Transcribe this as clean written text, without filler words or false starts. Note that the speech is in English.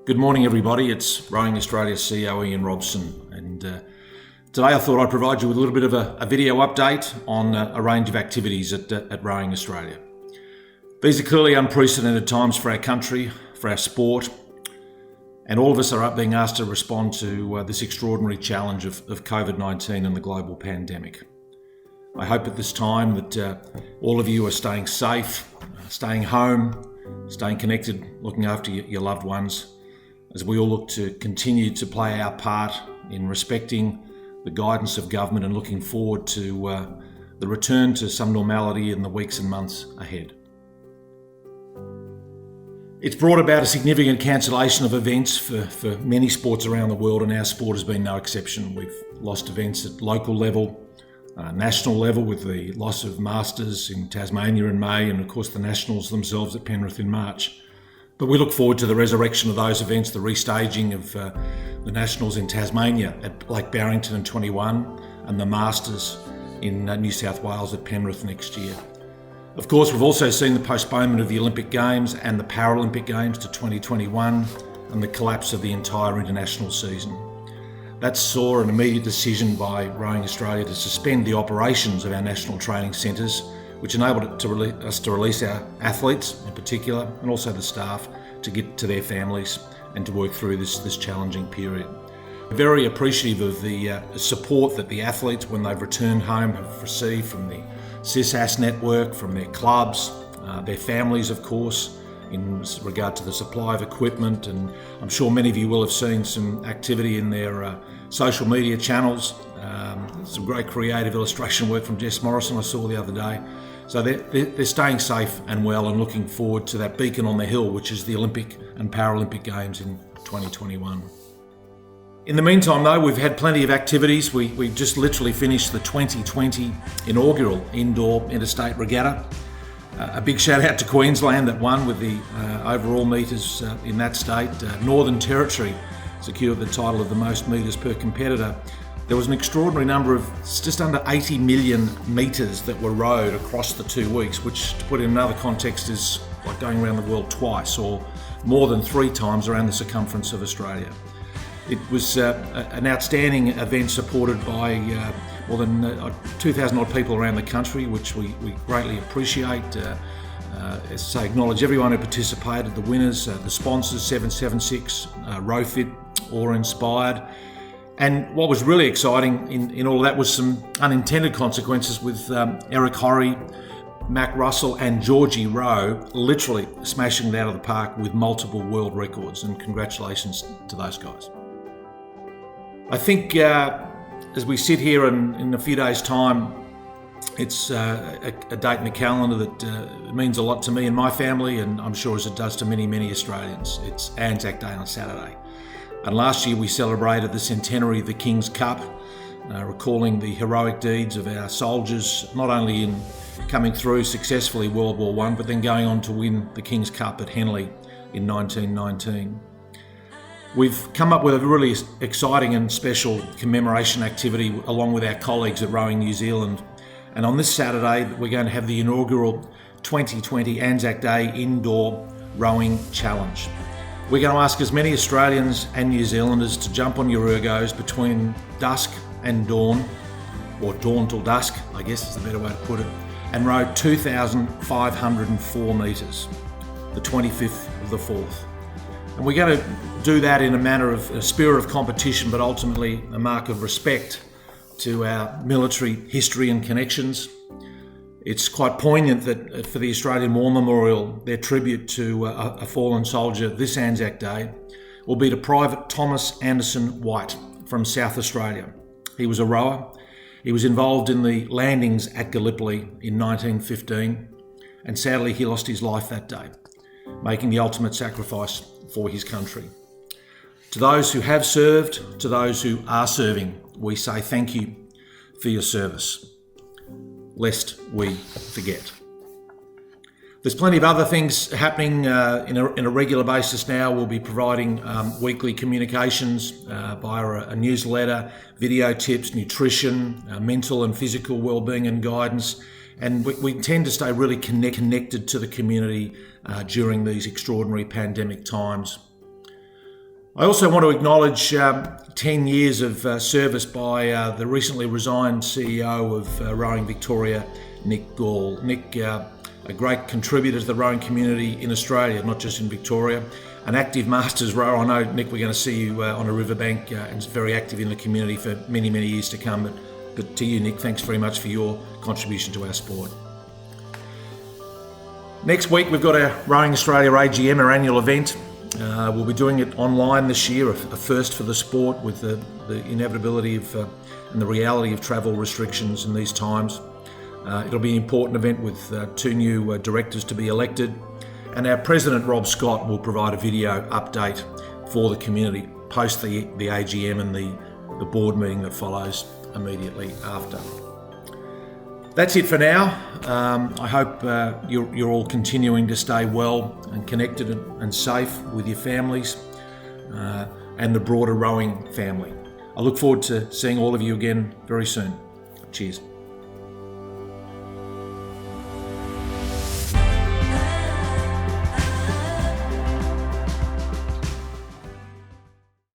Good morning, everybody. It's Rowing Australia CEO Ian Robson, and today I thought I'd provide you with a little bit of a video update on a range of activities at Rowing Australia. These are clearly unprecedented times for our country, for our sport, and all of us are being asked to respond to this extraordinary challenge of COVID-19 and the global pandemic. I hope at this time that all of you are staying safe, staying home, staying connected, looking after your loved ones, as we all look to continue to play our part in respecting the guidance of government and looking forward to the return to some normality in the weeks and months ahead. It's brought about a significant cancellation of events for many sports around the world, and our sport has been no exception. We've lost events at local level, national level with the loss of Masters in Tasmania in May, and of course the Nationals themselves at Penrith in March. But we look forward to the resurrection of those events, the restaging of the Nationals in Tasmania at Lake Barrington in 21 and the Masters in New South Wales at Penrith next year. Of course, we've also seen the postponement of the Olympic Games and the Paralympic Games to 2021 and the collapse of the entire international season. That saw an immediate decision by Rowing Australia to suspend the operations of our national training centres, which enabled us to release our athletes in particular, and also the staff, to get to their families and to work through this challenging period. We're very appreciative of the support that the athletes, when they've returned home, have received from the CISAS network, from their clubs, their families, of course, in regard to the supply of equipment. And I'm sure many of you will have seen some activity in their social media channels. Some great creative illustration work from Jess Morrison I saw the other day. So they're staying safe and well and looking forward to that beacon on the hill, which is the Olympic and Paralympic Games in 2021. In the meantime, though, we've had plenty of activities. We've just literally finished the 2020 inaugural indoor interstate regatta. A big shout out to Queensland that won with the overall metres in that state. Northern Territory secured the title of the most metres per competitor. There was an extraordinary number of just under 80 million metres that were rowed across the 2 weeks, which, to put in another context, is like going around the world twice or more than 3 times around the circumference of Australia. It was an outstanding event supported by more than 2,000 odd people around the country, which we greatly appreciate. As I say, acknowledge everyone who participated, the winners, the sponsors, 776, RowFit, Awe Inspired. And what was really exciting in all of that was some unintended consequences with Eric Horry, Mac Russell and Georgie Rowe literally smashing it out of the park with multiple world records, and congratulations to those guys. I think as we sit here in a few days' time, it's a date in the calendar that means a lot to me and my family, and I'm sure as it does to many, many Australians. It's Anzac Day on Saturday. And last year we celebrated the centenary of the King's Cup, recalling the heroic deeds of our soldiers, not only in coming through successfully World War I, but then going on to win the King's Cup at Henley in 1919. We've come up with a really exciting and special commemoration activity along with our colleagues at Rowing New Zealand. And on this Saturday, we're going to have the inaugural 2020 Anzac Day Indoor Rowing Challenge. We're going to ask as many Australians and New Zealanders to jump on your ergos between dusk and dawn, or dawn till dusk, I guess is the better way to put it, and row 2,504 metres, the 25th of the 4th. And we're going to do that in a manner of a spirit of competition, but ultimately a mark of respect to our military history and connections. It's quite poignant that for the Australian War Memorial, their tribute to a fallen soldier this Anzac Day will be to Private Thomas Anderson White from South Australia. He was a rower. He was involved in the landings at Gallipoli in 1915, and sadly he lost his life that day, making the ultimate sacrifice for his country. To those who have served, to those who are serving, we say thank you for your service, lest we forget. There's plenty of other things happening in a regular basis now. We'll be providing weekly communications via a newsletter, video tips, nutrition, mental and physical wellbeing and guidance. And we tend to stay really connected to the community during these extraordinary pandemic times. I also want to acknowledge 10 years of service by the recently resigned CEO of Rowing Victoria, Nick Gall. Nick, a great contributor to the rowing community in Australia, not just in Victoria. An active masters rower. I know, Nick, we're going to see you on a riverbank and very active in the community for many, many years to come. But to you, Nick, thanks very much for your contribution to our sport. Next week, we've got our Rowing Australia AGM, our annual event. We'll be doing it online this year, a first for the sport, with the inevitability of and the reality of travel restrictions in these times. It'll be an important event with 2 new directors to be elected, and our President, Rob Scott, will provide a video update for the community post the AGM and the board meeting that follows immediately after. That's it for now. I hope you're all continuing to stay well and connected and safe with your families and the broader rowing family. I look forward to seeing all of you again very soon. Cheers.